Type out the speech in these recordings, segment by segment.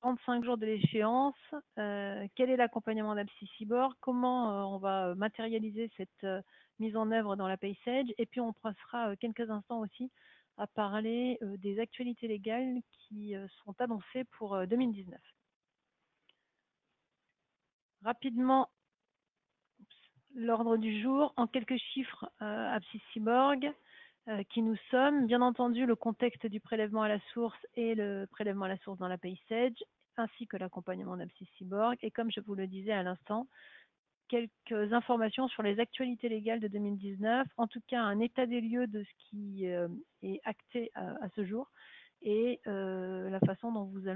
45 jours de l'échéance, quel est l'accompagnement d'Apsis Cyborg, comment on va matérialiser cette mise en œuvre dans la Sage, et puis on passera quelques instants aussi à parler des actualités légales qui sont annoncées pour 2019. Rapidement, l'ordre du jour, en quelques chiffres, Apsis Cyborg, qui nous sommes, bien entendu le contexte du prélèvement à la source et le prélèvement à la source dans la Sage, ainsi que l'accompagnement d'Apsis Cyborg, et comme je vous le disais à l'instant, quelques informations sur les actualités légales de 2019, en tout cas un état des lieux de ce qui est acté à ce jour, et la façon dont nous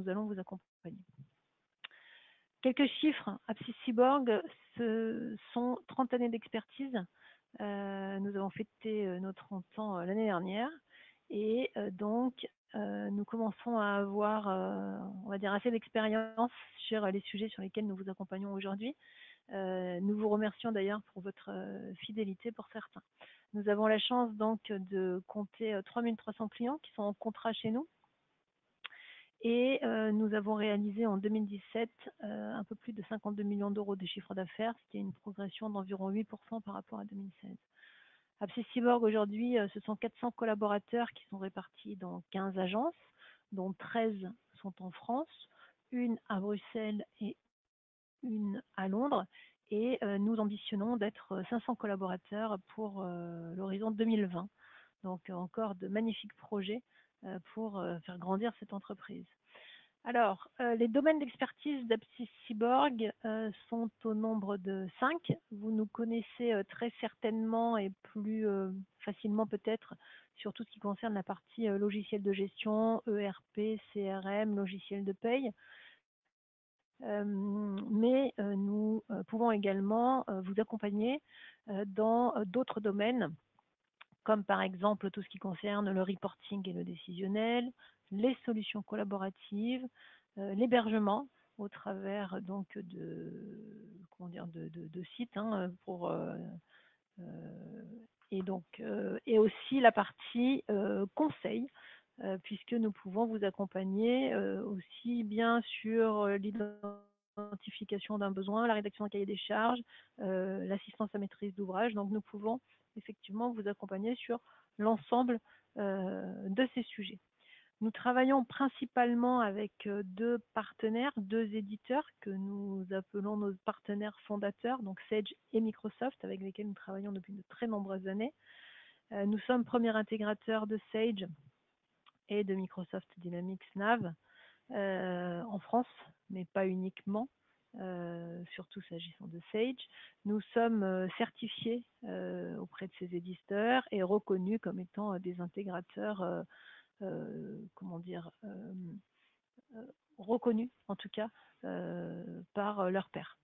allons vous accompagner. Quelques chiffres, Apsis Cyborg, ce sont 30 années d'expertise. Nous avons fêté nos 30 ans l'année dernière et donc nous commençons à avoir, on va dire, assez d'expérience sur les sujets sur lesquels nous vous accompagnons aujourd'hui. Nous vous remercions d'ailleurs pour votre fidélité pour certains. Nous avons la chance donc de compter 3300 clients qui sont en contrat chez nous. Et nous avons réalisé en 2017 un peu plus de 52 millions d'euros de chiffre d'affaires, ce qui est une progression d'environ 8% par rapport à 2016. Apsis Cyborg aujourd'hui, ce sont 400 collaborateurs qui sont répartis dans 15 agences, dont 13 sont en France, une à Bruxelles et une à Londres. Et nous ambitionnons d'être 500 collaborateurs pour l'horizon 2020. Donc encore de magnifiques projets pour faire grandir cette entreprise. Alors, les domaines d'expertise d'Apsis Cyborg sont au nombre de 5. Vous nous connaissez très certainement et plus facilement peut-être sur tout ce qui concerne la partie logiciel de gestion, ERP, CRM, logiciel de paye. Mais nous pouvons également vous accompagner dans d'autres domaines, comme par exemple tout ce qui concerne le reporting et le décisionnel, les solutions collaboratives, l'hébergement au travers donc de sites pour et aussi la partie conseil, puisque nous pouvons vous accompagner aussi bien sur l'identification d'un besoin, la rédaction d'un cahier des charges, l'assistance à maîtrise d'ouvrage. Donc nous pouvons effectivement vous accompagner sur l'ensemble de ces sujets. Nous travaillons principalement avec deux partenaires, deux éditeurs que nous appelons nos partenaires fondateurs, donc Sage et Microsoft, avec lesquels nous travaillons depuis de très nombreuses années. Nous sommes premier intégrateur de Sage et de Microsoft Dynamics Nav en France, mais pas uniquement, surtout s'agissant de Sage. Nous sommes certifiés auprès de ces éditeurs et reconnus comme étant des intégrateurs reconnus en tout cas par leurs pairs.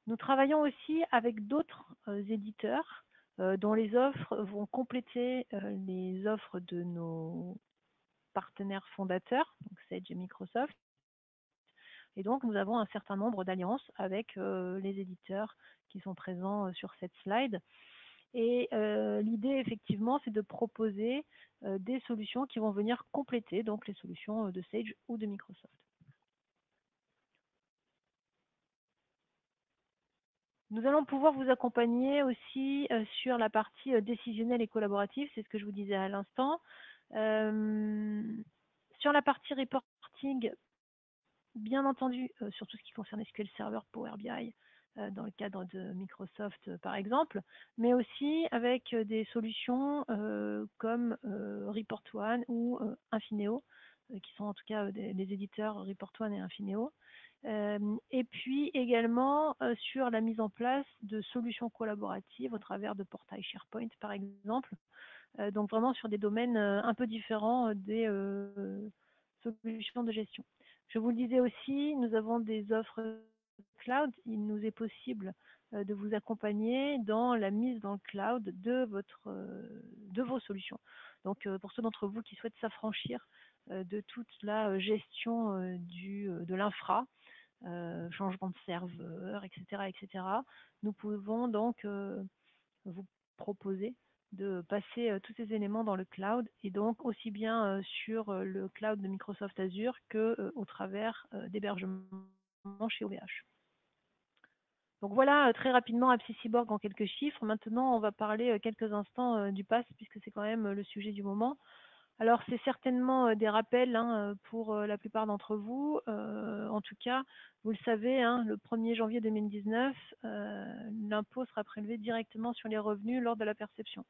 Nous travaillons aussi avec d'autres éditeurs dont les offres vont compléter les offres de nos partenaires fondateurs, donc Sage et Microsoft. Et donc nous avons un certain nombre d'alliances avec les éditeurs qui sont présents sur cette slide. Et l'idée, effectivement, c'est de proposer des solutions qui vont venir compléter donc les solutions de Sage ou de Microsoft. Nous allons pouvoir vous accompagner aussi sur la partie décisionnelle et collaborative, c'est ce que je vous disais à l'instant. Sur la partie reporting, bien entendu, sur tout ce qui concerne SQL Server, Power BI, dans le cadre de Microsoft par exemple, mais aussi avec des solutions comme Report One ou Infineo, qui sont en tout cas les éditeurs Report One et Infineo. Et puis également sur la mise en place de solutions collaboratives au travers de portails SharePoint par exemple. Donc vraiment sur des domaines un peu différents des solutions de gestion. Je vous le disais aussi, nous avons des offres cloud. Il nous est possible de vous accompagner dans la mise dans le cloud de vos solutions. Donc pour ceux d'entre vous qui souhaitent s'affranchir de toute la gestion de l'infra, changement de serveur, etc., nous pouvons donc vous proposer de passer tous ces éléments dans le cloud et donc aussi bien sur le cloud de Microsoft Azure que au travers d'hébergements chez OVH. Donc voilà très rapidement AppSys-Cyborg en quelques chiffres. Maintenant, on va parler quelques instants du PaaS puisque c'est quand même le sujet du moment. Alors, c'est certainement des rappels hein, pour la plupart d'entre vous. En tout cas, vous le savez, hein, le 1er janvier 2019, l'impôt sera prélevé directement sur les revenus lors de la perception.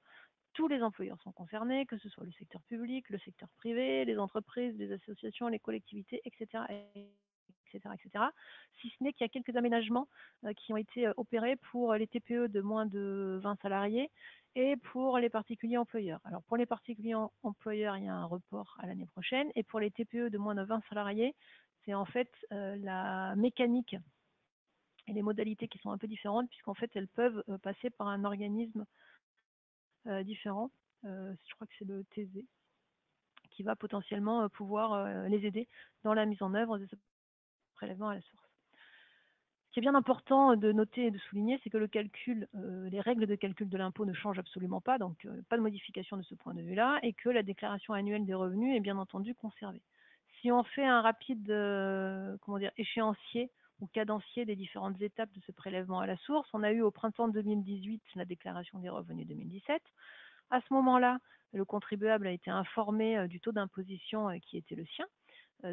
Tous les employeurs sont concernés, que ce soit le secteur public, le secteur privé, les entreprises, les associations, les collectivités, etc. etc., etc. Si ce n'est qu'il y a quelques aménagements qui ont été opérés pour les TPE de moins de 20 salariés et pour les particuliers employeurs. Alors pour les particuliers employeurs, il y a un report à l'année prochaine et pour les TPE de moins de 20 salariés, c'est en fait la mécanique et les modalités qui sont un peu différentes puisqu'en fait elles peuvent passer par un organisme différent. Je crois que c'est le TZ qui va potentiellement pouvoir les aider dans la mise en œuvre de ce prélèvement à la source. Ce qui est bien important de noter et de souligner, c'est que le calcul, les règles de calcul de l'impôt ne changent absolument pas, donc pas de modification de ce point de vue-là, et que la déclaration annuelle des revenus est bien entendu conservée. Si on fait un rapide échéancier ou cadencier des différentes étapes de ce prélèvement à la source, on a eu au printemps 2018 la déclaration des revenus 2017. À ce moment-là, le contribuable a été informé du taux d'imposition qui était le sien,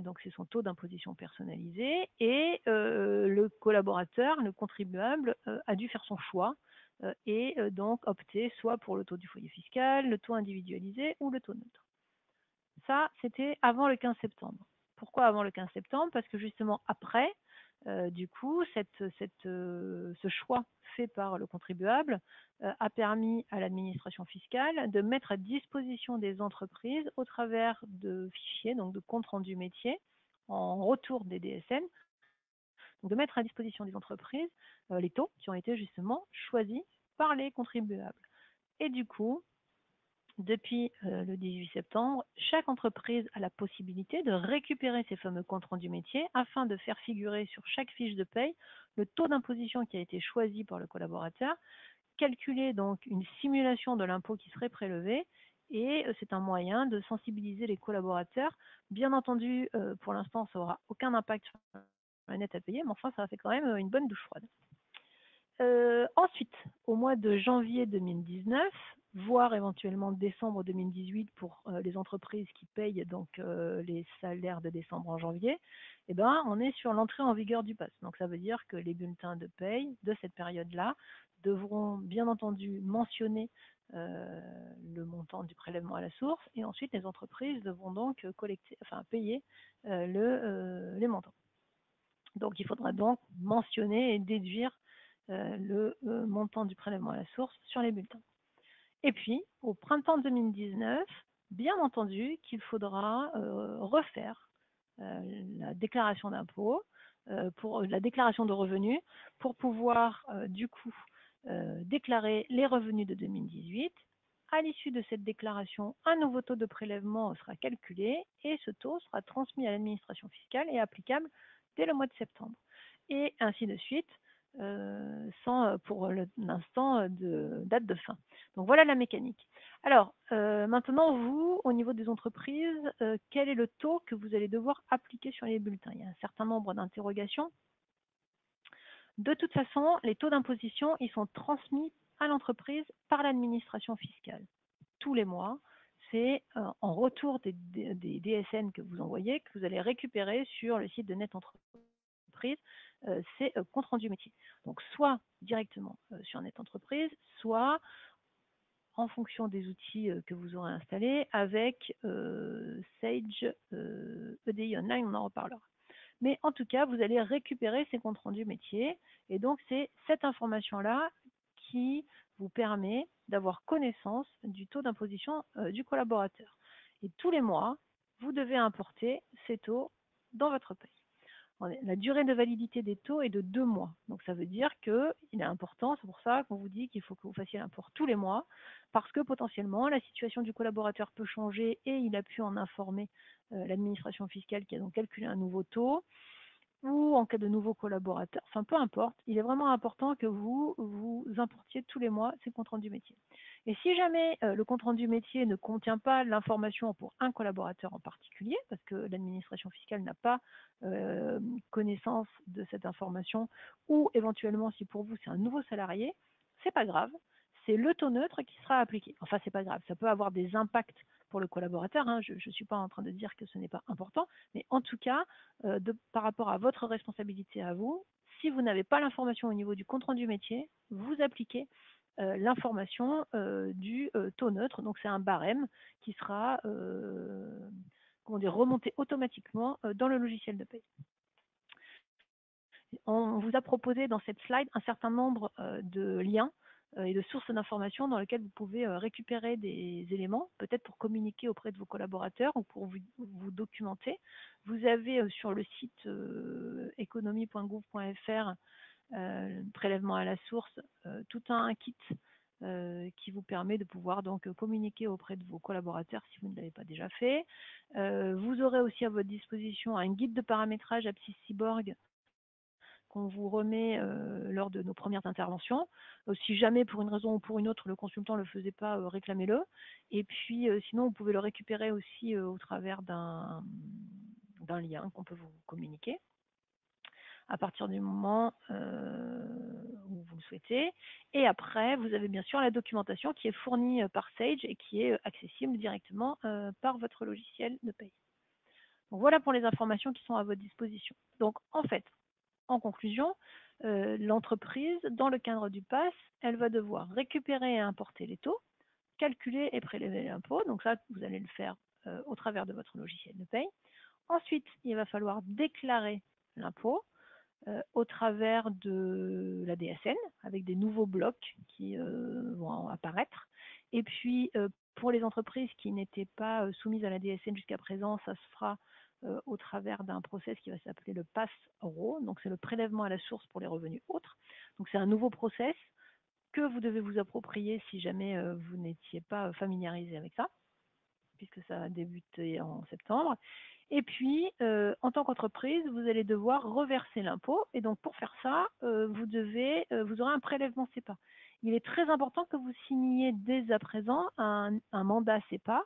donc c'est son taux d'imposition personnalisé, et le collaborateur, le contribuable, a dû faire son choix et donc opter soit pour le taux du foyer fiscal, le taux individualisé ou le taux neutre. Ça, c'était avant le 15 septembre. Pourquoi avant le 15 septembre? Parce que justement après, du coup, ce choix fait par le contribuable a permis à l'administration fiscale de mettre à disposition des entreprises au travers de fichiers, donc de comptes rendus métiers, en retour des DSN, donc de mettre à disposition des entreprises les taux qui ont été justement choisis par les contribuables. Et du coup, depuis le 18 septembre, chaque entreprise a la possibilité de récupérer ces fameux comptes rendus métiers afin de faire figurer sur chaque fiche de paye le taux d'imposition qui a été choisi par le collaborateur, calculer donc une simulation de l'impôt qui serait prélevé, et c'est un moyen de sensibiliser les collaborateurs. Bien entendu, pour l'instant, ça n'aura aucun impact sur la net à payer, mais enfin, ça fait quand même une bonne douche froide. Ensuite, au mois de janvier 2019, voire éventuellement décembre 2018 pour les entreprises qui payent donc les salaires de décembre en janvier, eh ben, on est sur l'entrée en vigueur du PAS. Donc ça veut dire que les bulletins de paye de cette période-là devront bien entendu mentionner le montant du prélèvement à la source, et ensuite les entreprises devront donc payer les montants. Donc il faudra donc mentionner et déduire le montant du prélèvement à la source sur les bulletins. Et puis, au printemps 2019, bien entendu qu'il faudra refaire la déclaration d'impôt, pour la déclaration de revenus, pour pouvoir du coup déclarer les revenus de 2018. À l'issue de cette déclaration, un nouveau taux de prélèvement sera calculé et ce taux sera transmis à l'administration fiscale et applicable dès le mois de septembre. Et ainsi de suite, sans pour l'instant de date de fin. Donc voilà la mécanique. Alors maintenant, vous, au niveau des entreprises, quel est le taux que vous allez devoir appliquer sur les bulletins? Il y a un certain nombre d'interrogations. De toute façon, les taux d'imposition, ils sont transmis à l'entreprise par l'administration fiscale. Tous les mois, c'est en retour des DSN que vous envoyez, que vous allez récupérer sur le site de Net Entreprise, c'est compte rendu métier. Donc soit directement sur Net Entreprise, soit en fonction des outils que vous aurez installés avec Sage EDI Online, on en reparlera. Mais en tout cas, vous allez récupérer ces comptes rendus métiers, et donc c'est cette information-là qui vous permet d'avoir connaissance du taux d'imposition du collaborateur. Et tous les mois, vous devez importer ces taux dans votre paye. La durée de validité des taux est de 2 mois. Donc ça veut dire qu'il est important, c'est pour ça qu'on vous dit qu'il faut que vous fassiez l'import tous les mois, parce que potentiellement la situation du collaborateur peut changer et il a pu en informer l'administration fiscale qui a donc calculé un nouveau taux. ou en cas de nouveaux collaborateurs, enfin peu importe, il est vraiment important que vous importiez tous les mois ces comptes rendus métiers. Et si jamais le compte rendu métier ne contient pas l'information pour un collaborateur en particulier, parce que l'administration fiscale n'a pas connaissance de cette information, ou éventuellement si pour vous c'est un nouveau salarié, c'est pas grave, c'est le taux neutre qui sera appliqué. Enfin c'est pas grave, ça peut avoir des impacts pour le collaborateur, hein. Je ne suis pas en train de dire que ce n'est pas important, mais en tout cas, par rapport à votre responsabilité à vous, si vous n'avez pas l'information au niveau du compte rendu métier, vous appliquez l'information du taux neutre. Donc c'est un barème qui sera comment dire, remonté automatiquement dans le logiciel de paie. On vous a proposé dans cette slide un certain nombre de liens et de sources d'informations dans lesquelles vous pouvez récupérer des éléments, peut-être pour communiquer auprès de vos collaborateurs ou pour vous documenter. Vous avez sur le site économie.gouv.fr prélèvement à la source, tout un kit qui vous permet de pouvoir donc communiquer auprès de vos collaborateurs si vous ne l'avez pas déjà fait. Vous aurez aussi à votre disposition un guide de paramétrage APSIS Cyborg qu'on vous remet lors de nos premières interventions. Si jamais, pour une raison ou pour une autre, le consultant ne le faisait pas, réclamez-le. Et puis, sinon, vous pouvez le récupérer aussi au travers d'un lien qu'on peut vous communiquer à partir du moment où vous le souhaitez. Et après, vous avez bien sûr la documentation qui est fournie par Sage et qui est accessible directement par votre logiciel de paye. Donc voilà pour les informations qui sont à votre disposition. Donc en fait, en conclusion, l'entreprise, dans le cadre du PASS, elle va devoir récupérer et importer les taux, calculer et prélever l'impôt. Donc ça, vous allez le faire au travers de votre logiciel de paye. Ensuite, il va falloir déclarer l'impôt au travers de la DSN, avec des nouveaux blocs qui vont apparaître. Et puis, pour les entreprises qui n'étaient pas soumises à la DSN jusqu'à présent, ça se fera au travers d'un process qui va s'appeler le PASS-RO, donc c'est le prélèvement à la source pour les revenus autres. Donc c'est un nouveau process que vous devez vous approprier si jamais vous n'étiez pas familiarisé avec ça, puisque ça a débuté en septembre. Et puis, en tant qu'entreprise, vous allez devoir reverser l'impôt. Et donc, pour faire ça, vous aurez un prélèvement CEPA. Il est très important que vous signiez dès à présent un mandat CEPA.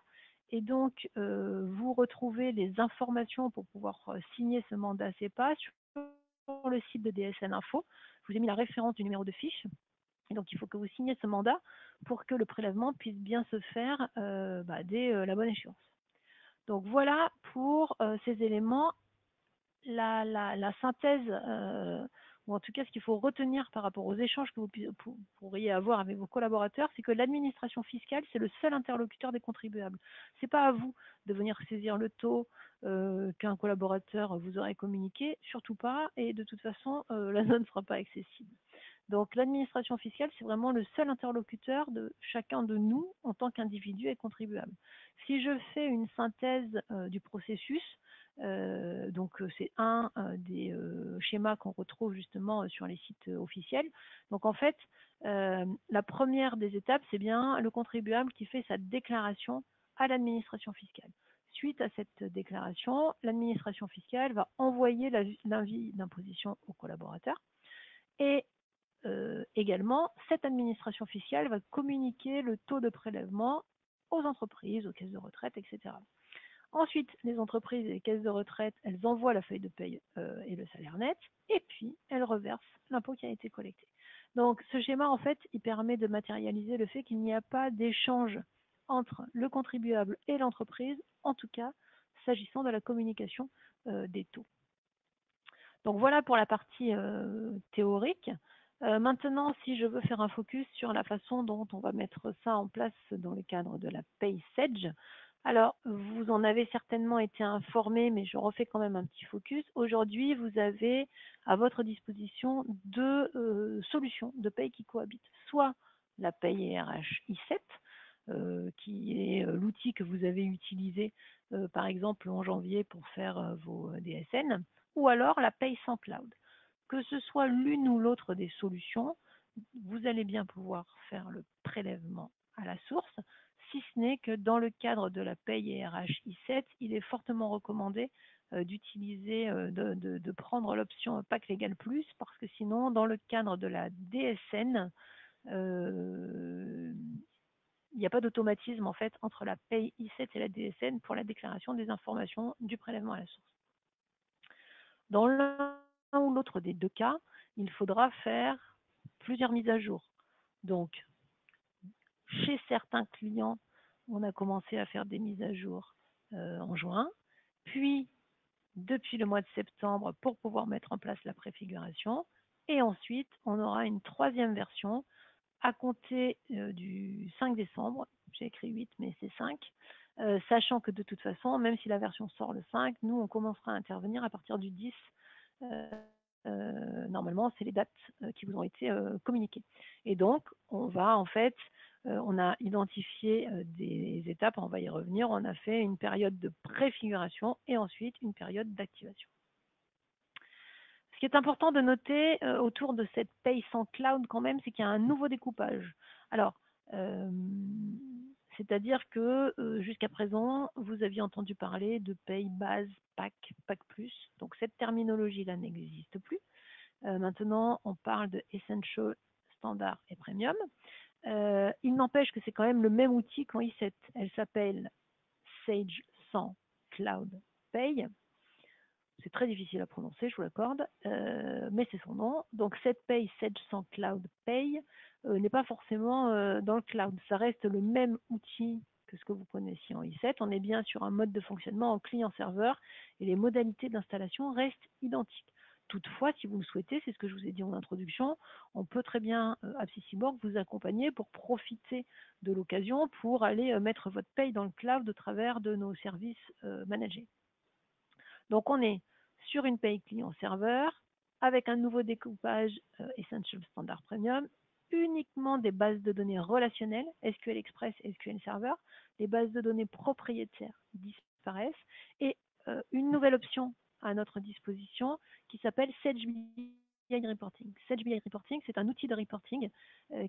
Et donc, vous retrouvez les informations pour pouvoir signer ce mandat CEPA sur le site de DSN Info. Je vous ai mis la référence du numéro de fiche. Et donc, il faut que vous signiez ce mandat pour que le prélèvement puisse bien se faire dès la bonne échéance. Donc voilà pour ces éléments. La synthèse, ou en tout cas ce qu'il faut retenir par rapport aux échanges que vous pourriez avoir avec vos collaborateurs, c'est que l'administration fiscale, c'est le seul interlocuteur des contribuables. Ce n'est pas à vous de venir saisir le taux qu'un collaborateur vous aurait communiqué, surtout pas, et de toute façon, la zone ne sera pas accessible. Donc l'administration fiscale, c'est vraiment le seul interlocuteur de chacun de nous en tant qu'individu et contribuable. Si je fais une synthèse du processus, donc c'est un des schémas qu'on retrouve justement sur les sites officiels. Donc en fait, la première des étapes, c'est bien le contribuable qui fait sa déclaration à l'administration fiscale. Suite à cette déclaration, l'administration fiscale va envoyer l'avis d'imposition au collaborateur et également, cette administration fiscale va communiquer le taux de prélèvement aux entreprises, aux caisses de retraite, etc. Ensuite, les entreprises et les caisses de retraite, elles envoient la feuille de paye et le salaire net, et puis elles reversent l'impôt qui a été collecté. Donc ce schéma, en fait, il permet de matérialiser le fait qu'il n'y a pas d'échange entre le contribuable et l'entreprise, en tout cas s'agissant de la communication des taux. Donc voilà pour la partie théorique. Maintenant, si je veux faire un focus sur la façon dont on va mettre ça en place dans le cadre de la Pay Sage, alors vous en avez certainement été informé, mais je refais quand même un petit focus. Aujourd'hui, vous avez à votre disposition deux solutions de paye qui cohabitent. Soit la paye RH I7, qui est l'outil que vous avez utilisé par exemple en janvier pour faire vos DSN, ou alors la paye sans cloud. Que ce soit l'une ou l'autre des solutions, vous allez bien pouvoir faire le prélèvement à la source, si ce n'est que dans le cadre de la paye RH I7, il est fortement recommandé d'utiliser, de prendre l'option Pack Légal Plus, parce que sinon, dans le cadre de la DSN, il n'y a pas d'automatisme en fait entre la paye I7 et la DSN pour la déclaration des informations du prélèvement à la source. Dans l'un ou l'autre des deux cas, il faudra faire plusieurs mises à jour. Donc, chez certains clients, on a commencé à faire des mises à jour en juin, puis depuis le mois de septembre pour pouvoir mettre en place la préfiguration, et ensuite on aura une troisième version à compter du 5 décembre, j'ai écrit 8 mais c'est 5, sachant que de toute façon, même si la version sort le 5, nous on commencera à intervenir à partir du 10. Normalement, c'est les dates qui vous ont été communiquées. Et donc, on va en fait, on a identifié des étapes, on va y revenir, on a fait une période de préfiguration et ensuite une période d'activation. Ce qui est important de noter autour de cette paye sans cloud quand même, c'est qu'il y a un nouveau découpage. Alors, c'est-à-dire que jusqu'à présent, vous aviez entendu parler de paye base, pack, pack plus. Donc cette terminologie-là n'existe plus. Maintenant, on parle de Essential, Standard et Premium. Il n'empêche que c'est quand même le même outil qu'en i7. Elle s'appelle Sage 100 Cloud Pay. C'est très difficile à prononcer, je vous l'accorde, mais c'est son nom. Donc cette paye Sage 100 Cloud Pay n'est pas forcément dans le cloud. Ça reste le même outil que ce que vous connaissiez en i7. On est bien sur un mode de fonctionnement en client-serveur et les modalités d'installation restent identiques. Toutefois, si vous le souhaitez, c'est ce que je vous ai dit en introduction, on peut très bien, AppSySyborg, vous accompagner pour profiter de l'occasion pour aller mettre votre paye dans le cloud au travers de nos services managés. Donc on est sur une paye client-serveur avec un nouveau découpage Essential Standard Premium, uniquement des bases de données relationnelles, SQL Express, SQL Server. Les bases de données propriétaires disparaissent et une nouvelle option à notre disposition qui s'appelle Sage BI Reporting. Sage BI Reporting, c'est un outil de reporting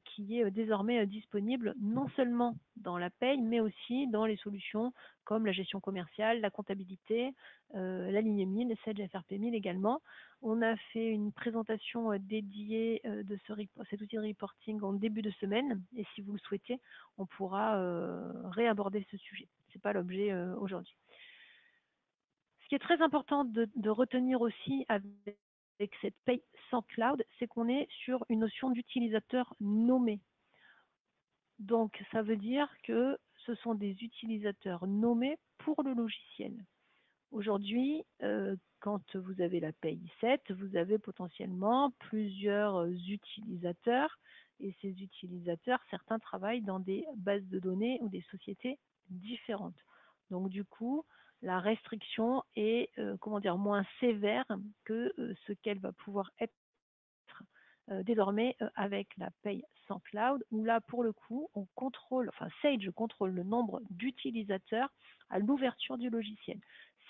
qui est désormais disponible non seulement dans la paye, mais aussi dans les solutions comme la gestion commerciale, la comptabilité, la ligne 1000, Sage FRP 1000 également. On a fait une présentation dédiée de cet outil de reporting en début de semaine, et si vous le souhaitez, on pourra réaborder ce sujet. Ce n'est pas l'objet aujourd'hui. Ce qui est très important de retenir aussi avec cette paye sans cloud, c'est qu'on est sur une notion d'utilisateur nommé. Donc, ça veut dire que ce sont des utilisateurs nommés pour le logiciel. Aujourd'hui, quand vous avez la paye 7, vous avez potentiellement plusieurs utilisateurs et ces utilisateurs, certains travaillent dans des bases de données ou des sociétés différentes. Donc du coup, la restriction est moins sévère que ce qu'elle va pouvoir être désormais avec la paye sans cloud, où là pour le coup, on contrôle, enfin Sage contrôle le nombre d'utilisateurs à l'ouverture du logiciel.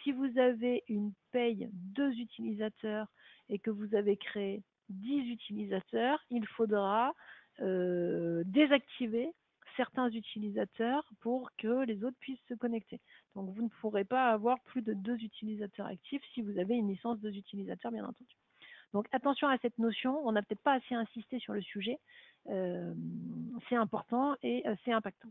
Si vous avez une paye 2 utilisateurs et que vous avez créé 10 utilisateurs, il faudra désactiver certains utilisateurs pour que les autres puissent se connecter. Donc vous ne pourrez pas avoir plus de 2 utilisateurs actifs si vous avez une licence 2 utilisateurs, bien entendu. Donc attention à cette notion, on n'a peut-être pas assez insisté sur le sujet, c'est important et c'est impactant.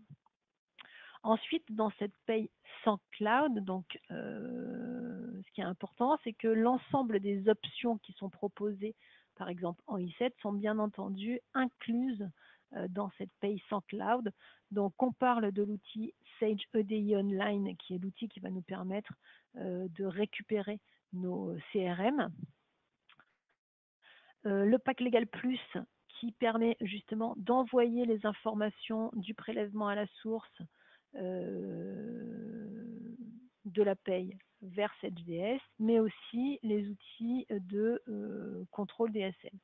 Ensuite, dans cette paye sans cloud, donc ce qui est important, c'est que l'ensemble des options qui sont proposées, par exemple en i7, sont bien entendu incluses dans cette paye sans cloud. Donc on parle de l'outil Sage EDI Online, qui est l'outil qui va nous permettre de récupérer nos CRM. Le pack légal plus qui permet justement d'envoyer les informations du prélèvement à la source de la paye vers SageDS, mais aussi les outils de contrôle DSM.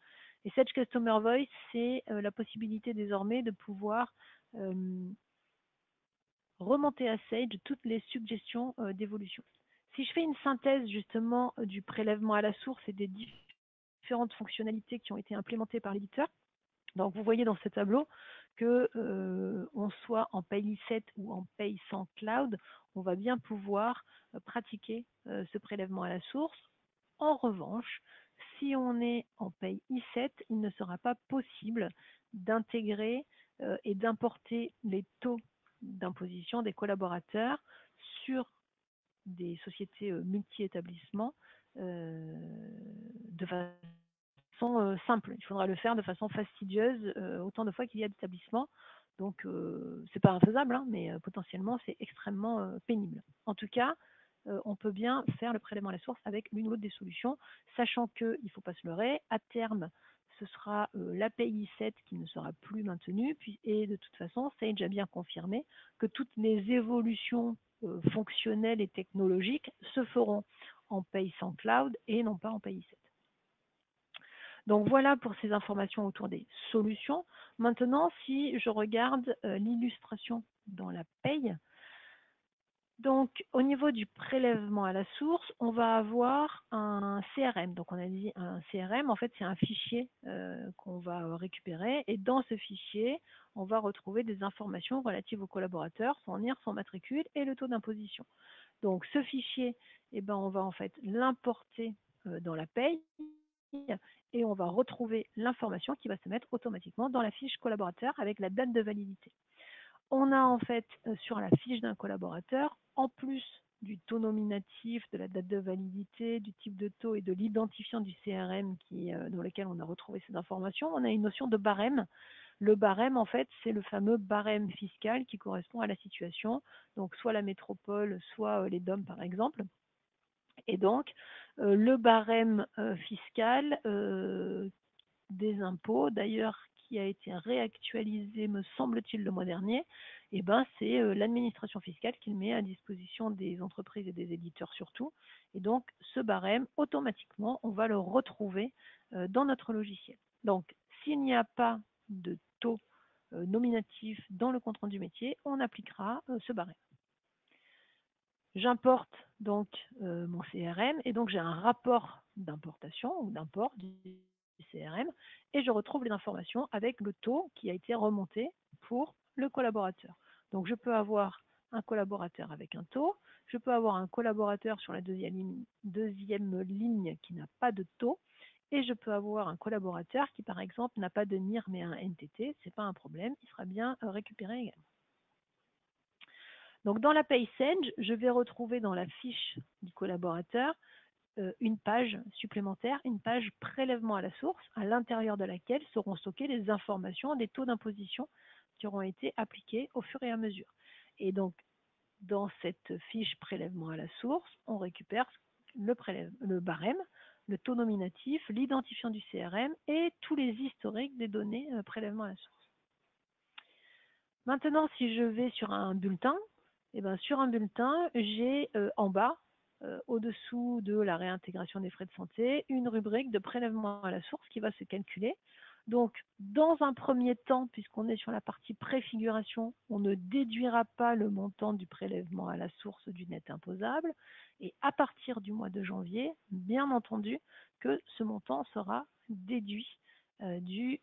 Et Sage Customer Voice, c'est la possibilité désormais de pouvoir remonter à Sage toutes les suggestions d'évolution. Si je fais une synthèse justement du prélèvement à la source et des différentes fonctionnalités qui ont été implémentées par l'éditeur, donc vous voyez dans ce tableau que on soit en paye 7 ou en paye sans cloud, on va bien pouvoir pratiquer ce prélèvement à la source. En revanche, si on est en paye I7, il ne sera pas possible d'intégrer et d'importer les taux d'imposition des collaborateurs sur des sociétés multi-établissements de façon simple. Il faudra le faire de façon fastidieuse autant de fois qu'il y a d'établissements. Donc, c'est pas infaisable, hein, mais potentiellement, c'est extrêmement pénible. En tout cas, on peut bien faire le prélèvement à la source avec l'une ou l'autre des solutions, sachant qu'il ne faut pas se leurrer, à terme, ce sera l'API 7 qui ne sera plus maintenue, et de toute façon, Sage a bien confirmé que toutes les évolutions fonctionnelles et technologiques se feront en paye sans cloud et non pas en paye 7. Donc voilà pour ces informations autour des solutions. Maintenant, si je regarde l'illustration dans la paye, donc au niveau du prélèvement à la source, on va avoir un CRM. Donc on a dit un CRM, en fait c'est un fichier qu'on va récupérer et dans ce fichier, on va retrouver des informations relatives aux collaborateurs, son NIR, son matricule et le taux d'imposition. Donc ce fichier, eh ben, on va en fait l'importer dans la paye et on va retrouver l'information qui va se mettre automatiquement dans la fiche collaborateur avec la date de validité. On a en fait sur la fiche d'un collaborateur, en plus du taux nominatif, de la date de validité, du type de taux et de l'identifiant du CRM dans lequel on a retrouvé ces informations, on a une notion de barème. Le barème, en fait, c'est le fameux barème fiscal qui correspond à la situation, donc soit la métropole, soit les DOM par exemple. Et donc, le barème fiscal des impôts, d'ailleurs, qui a été réactualisé, me semble-t-il, le mois dernier, eh ben, c'est l'administration fiscale qui le met à disposition des entreprises et des éditeurs surtout. Et donc, ce barème, automatiquement, on va le retrouver dans notre logiciel. Donc, s'il n'y a pas de taux nominatif dans le compte rendu métier, on appliquera ce barème. J'importe donc mon CRM et donc j'ai un rapport d'importation ou d'import du CRM et je retrouve les informations avec le taux qui a été remonté pour le collaborateur. Donc je peux avoir un collaborateur avec un taux, je peux avoir un collaborateur sur la deuxième ligne qui n'a pas de taux et je peux avoir un collaborateur qui par exemple n'a pas de NIR mais un NTT, ce n'est pas un problème, il sera bien récupéré également. Donc dans la paye Sage, je vais retrouver dans la fiche du collaborateur une page supplémentaire, une page prélèvement à la source, à l'intérieur de laquelle seront stockées les informations des taux d'imposition qui auront été appliqués au fur et à mesure. Et donc, dans cette fiche prélèvement à la source, on récupère le barème, le taux nominatif, l'identifiant du CRM et tous les historiques des données prélèvement à la source. Maintenant, si je vais sur un bulletin, eh ben, sur un bulletin, j'ai en bas, au-dessous de la réintégration des frais de santé, une rubrique de prélèvement à la source qui va se calculer. Donc, dans un premier temps, puisqu'on est sur la partie préfiguration, on ne déduira pas le montant du prélèvement à la source du net imposable. Et à partir du mois de janvier, bien entendu, que ce montant sera déduit du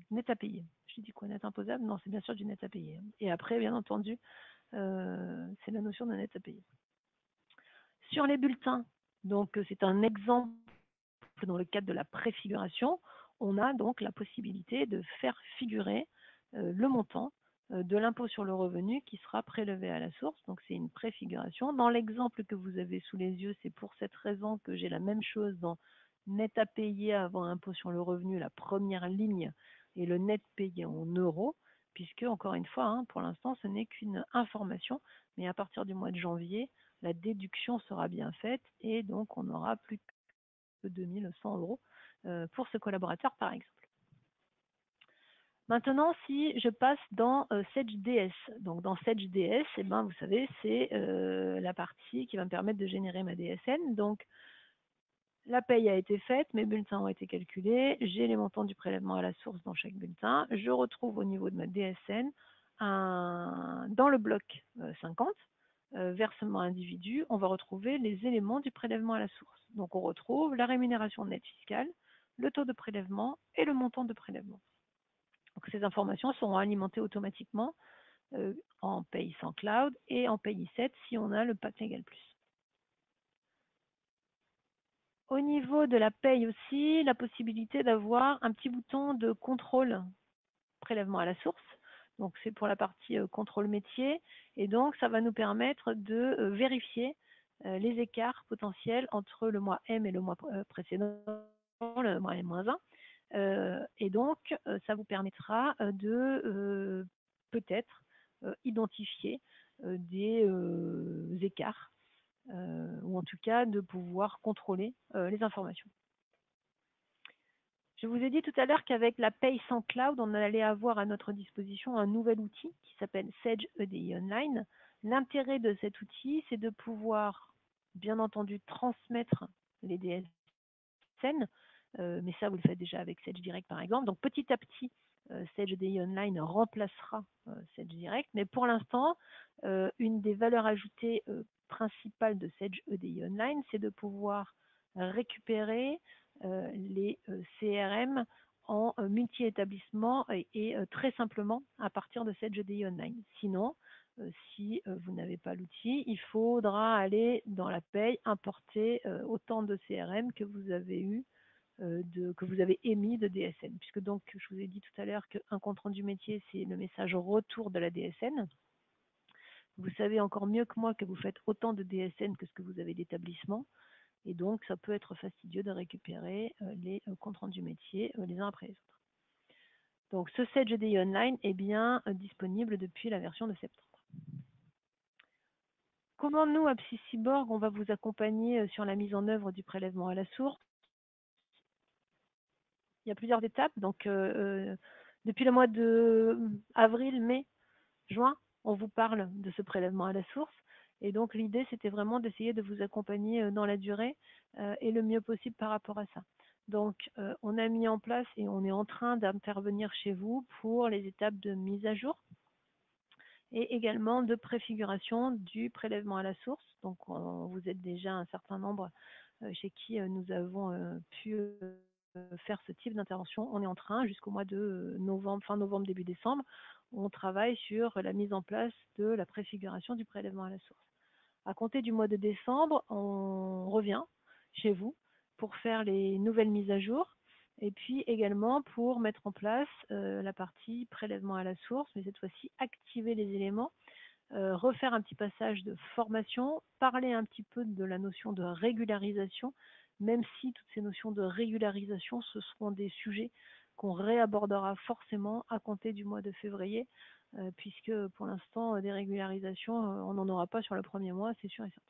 net à payer. Je dis quoi, net imposable? Non, c'est bien sûr du net à payer. Et après, bien entendu, c'est la notion de net à payer. Sur les bulletins, donc c'est un exemple dans le cadre de la préfiguration, on a donc la possibilité de faire figurer le montant de l'impôt sur le revenu qui sera prélevé à la source. Donc c'est une préfiguration. Dans l'exemple que vous avez sous les yeux, c'est pour cette raison que j'ai la même chose dans net à payer avant impôt sur le revenu, la première ligne, et le net payé en euros, puisque, encore une fois, hein, pour l'instant, ce n'est qu'une information, mais à partir du mois de janvier, la déduction sera bien faite et donc on aura plus que 2100 euros pour ce collaborateur, par exemple. Maintenant, si je passe dans Sage DS, donc dans Sage DS, eh ben, vous savez, c'est la partie qui va me permettre de générer ma DSN. Donc, la paye a été faite, mes bulletins ont été calculés, j'ai les montants du prélèvement à la source dans chaque bulletin. Je retrouve au niveau de ma DSN, dans le bloc 50, versement individu, on va retrouver les éléments du prélèvement à la source. Donc on retrouve la rémunération nette fiscale, le taux de prélèvement et le montant de prélèvement. Donc ces informations seront alimentées automatiquement en Pay sans cloud et en Pay 7 si on a le pack Legal Plus. Au niveau de la paye aussi, la possibilité d'avoir un petit bouton de contrôle prélèvement à la source. Donc c'est pour la partie contrôle métier. Et donc ça va nous permettre de vérifier les écarts potentiels entre le mois M et le mois précédent, le mois M-1. Et donc ça vous permettra de peut-être identifier des écarts ou en tout cas de pouvoir contrôler les informations. Je vous ai dit tout à l'heure qu'avec la paye sans cloud, on allait avoir à notre disposition un nouvel outil qui s'appelle Sage EDI Online. L'intérêt de cet outil, c'est de pouvoir, bien entendu, transmettre les DSN, mais ça, vous le faites déjà avec Sage Direct, par exemple. Donc, petit à petit, Sage EDI Online remplacera Sage Direct, mais pour l'instant, une des valeurs ajoutées principales de Sage EDI Online, c'est de pouvoir récupérer les CRM en multi-établissement et très simplement à partir de Sage EDI Online. Sinon, si vous n'avez pas l'outil, il faudra aller dans la paye, importer autant de CRM que vous avez eu que vous avez émis de DSN, puisque donc je vous ai dit tout à l'heure qu'un compte rendu métier, c'est le message retour de la DSN. Vous savez encore mieux que moi que vous faites autant de DSN que ce que vous avez d'établissement, et donc ça peut être fastidieux de récupérer les comptes rendus métiers les uns après les autres. Donc ce Sage EDI Online est bien disponible depuis la version de septembre. Comment nous, à Psy-Cyborg, on va vous accompagner sur la mise en œuvre du prélèvement à la source? Il y a plusieurs étapes. Donc, depuis le mois de avril, mai, juin, on vous parle de ce prélèvement à la source. Et donc, l'idée, c'était vraiment d'essayer de vous accompagner dans la durée et le mieux possible par rapport à ça. Donc, on a mis en place et on est en train d'intervenir chez vous pour les étapes de mise à jour et également de préfiguration du prélèvement à la source. Donc, vous êtes déjà un certain nombre chez qui nous avons pu faire ce type d'intervention. On est en train, jusqu'au mois de novembre, fin novembre, début décembre, on travaille sur la mise en place de la préfiguration du prélèvement à la source. À compter du mois de décembre, on revient chez vous pour faire les nouvelles mises à jour et puis également pour mettre en place la partie prélèvement à la source, mais cette fois-ci activer les éléments, refaire un petit passage de formation, parler un petit peu de la notion de régularisation, même si toutes ces notions de régularisation, ce seront des sujets qu'on réabordera forcément à compter du mois de février, puisque pour l'instant, des régularisations, on n'en aura pas sur le premier mois, c'est sûr et certain.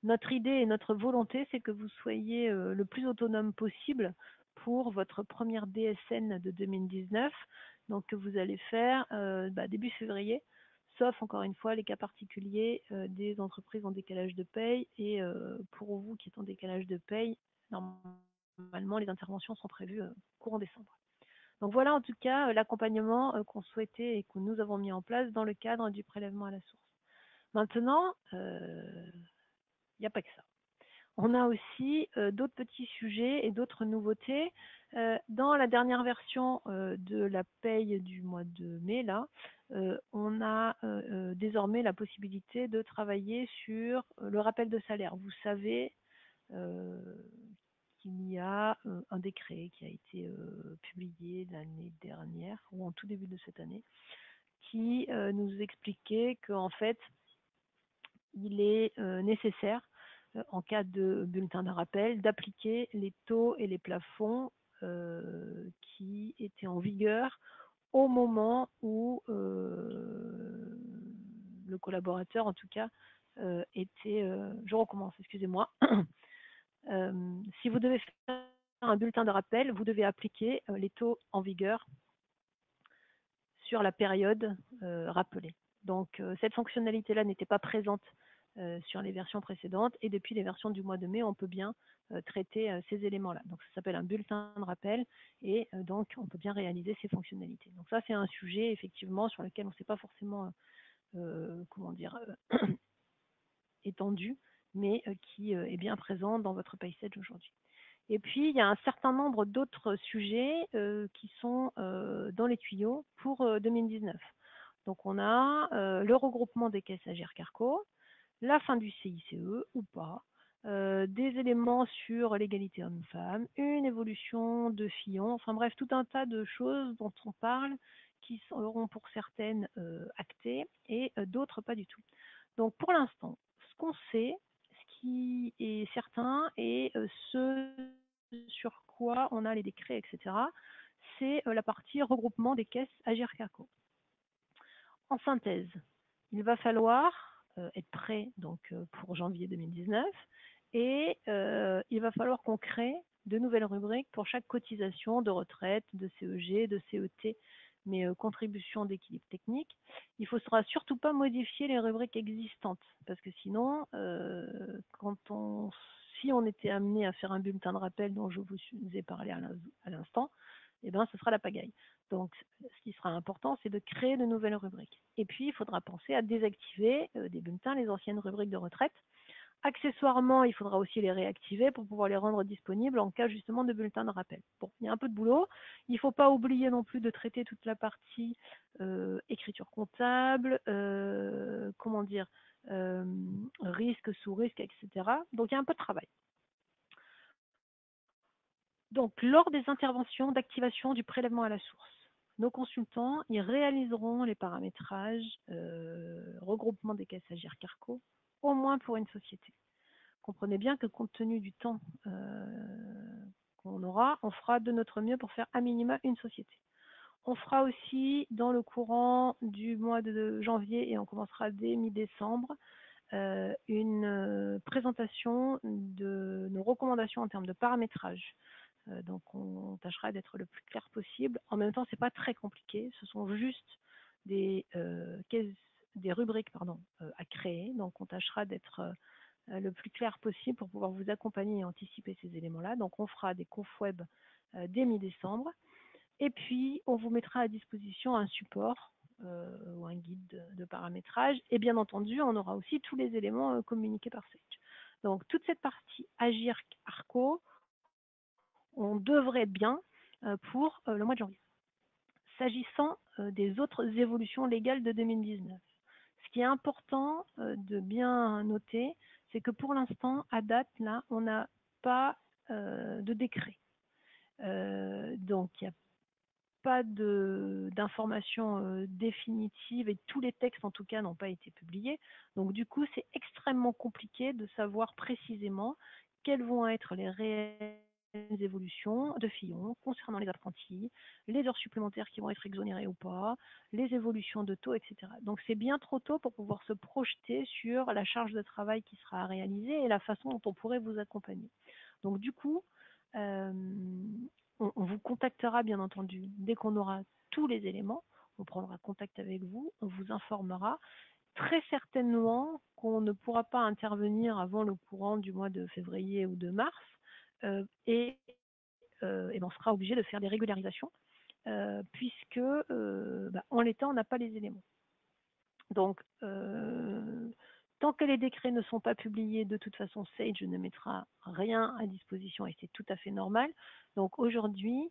Notre idée et notre volonté, c'est que vous soyez le plus autonome possible pour votre première DSN de 2019, donc que vous allez faire début février, sauf encore une fois les cas particuliers des entreprises en décalage de paye, et pour vous qui êtes en décalage de paye, normalement les interventions sont prévues courant décembre. Donc voilà en tout cas l'accompagnement qu'on souhaitait et que nous avons mis en place dans le cadre du prélèvement à la source. Maintenant, il n'y a pas que ça. On a aussi d'autres petits sujets et d'autres nouveautés. Dans la dernière version de la paye du mois de mai, là, on a désormais la possibilité de travailler sur le rappel de salaire. Vous savez qu'il y a un décret qui a été publié l'année dernière, ou en tout début de cette année, qui nous expliquait qu'en fait, il est nécessaire, en cas de bulletin de rappel, d'appliquer les taux et les plafonds qui étaient en vigueur au moment où le collaborateur, en tout cas, était... je recommence, excusez-moi. Si vous devez faire un bulletin de rappel, vous devez appliquer les taux en vigueur sur la période rappelée. Donc, cette fonctionnalité-là n'était pas présente sur les versions précédentes, et depuis les versions du mois de mai, on peut bien traiter ces éléments-là. Donc ça s'appelle un bulletin de rappel, et donc on peut bien réaliser ces fonctionnalités. Donc ça, c'est un sujet effectivement sur lequel on ne s'est pas forcément étendu, mais qui est bien présent dans votre PaySage aujourd'hui. Et puis, il y a un certain nombre d'autres sujets qui sont dans les tuyaux pour 2019. Donc, on a le regroupement des caisses Agir Carco, la fin du CICE ou pas, des éléments sur l'égalité homme-femme, une évolution de Fillon, enfin bref, tout un tas de choses dont on parle qui seront pour certaines actées et d'autres pas du tout. Donc pour l'instant, ce qu'on sait, ce qui est certain et ce sur quoi on a les décrets, etc., c'est la partie regroupement des caisses Agir Carco. En synthèse, il va falloir être prêt donc, pour janvier 2019 et il va falloir qu'on crée de nouvelles rubriques pour chaque cotisation de retraite, de CEG, de CET, mais contribution d'équilibre technique. Il ne faudra surtout pas modifier les rubriques existantes parce que sinon, si on était amené à faire un bulletin de rappel dont je vous ai parlé à l'instant, eh ben, ce sera la pagaille. Donc, ce qui sera important, c'est de créer de nouvelles rubriques. Et puis, il faudra penser à désactiver des bulletins, les anciennes rubriques de retraite. Accessoirement, il faudra aussi les réactiver pour pouvoir les rendre disponibles en cas justement de bulletin de rappel. Bon, il y a un peu de boulot. Il ne faut pas oublier non plus de traiter toute la partie écriture comptable, comment dire, risque, sous-risque, etc. Donc, il y a un peu de travail. Donc, lors des interventions d'activation du prélèvement à la source, nos consultants ils réaliseront les paramétrages, regroupement des caisses Agir Carco, au moins pour une société. Comprenez bien que compte tenu du temps qu'on aura, on fera de notre mieux pour faire à minima une société. On fera aussi dans le courant du mois de janvier et on commencera dès mi-décembre une présentation de nos recommandations en termes de paramétrage. Donc on tâchera d'être le plus clair possible. En même temps, ce n'est pas très compliqué. Ce sont juste des rubriques à créer. Donc on tâchera d'être le plus clair possible pour pouvoir vous accompagner et anticiper ces éléments-là. Donc on fera des confs web dès mi-décembre. Et puis on vous mettra à disposition un support ou un guide de paramétrage. Et bien entendu, on aura aussi tous les éléments communiqués par Sage. Donc toute cette partie Agir Arco, on devrait être bien pour le mois de janvier. S'agissant des autres évolutions légales de 2019, ce qui est important de bien noter, c'est que pour l'instant, à date, là, on n'a pas de décret. Donc, il n'y a pas d'informations définitives et tous les textes, en tout cas, n'ont pas été publiés. Donc, du coup, c'est extrêmement compliqué de savoir précisément quelles vont être les réelles évolutions de Fillon concernant les apprentis, les heures supplémentaires qui vont être exonérées ou pas, les évolutions de taux, etc. Donc c'est bien trop tôt pour pouvoir se projeter sur la charge de travail qui sera à réaliser et la façon dont on pourrait vous accompagner. Donc du coup, on vous contactera bien entendu dès qu'on aura tous les éléments, on prendra contact avec vous, on vous informera. Très certainement qu'on ne pourra pas intervenir avant le courant du mois de février ou de mars, et on sera obligé de faire des régularisations puisque en l'état on n'a pas les éléments. Donc tant que les décrets ne sont pas publiés, de toute façon Sage ne mettra rien à disposition et c'est tout à fait normal. Donc aujourd'hui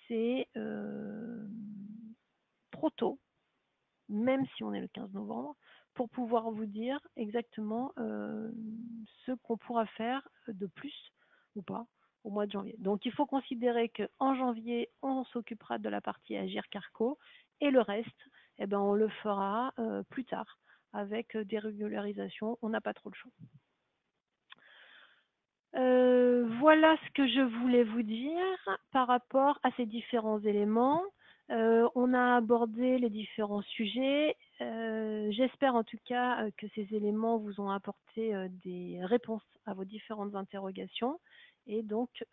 c'est trop tôt, même si on est le 15 novembre, pour pouvoir vous dire exactement ce qu'on pourra faire de plus ou pas au mois de janvier. Donc il faut considérer qu'en janvier, on s'occupera de la partie Agir Carco et le reste, on le fera plus tard avec des régularisations. On n'a pas trop le choix. Voilà ce que je voulais vous dire par rapport à ces différents éléments. On a abordé les différents sujets. J'espère en tout cas que ces éléments vous ont apporté des réponses à vos différentes interrogations. Et donc,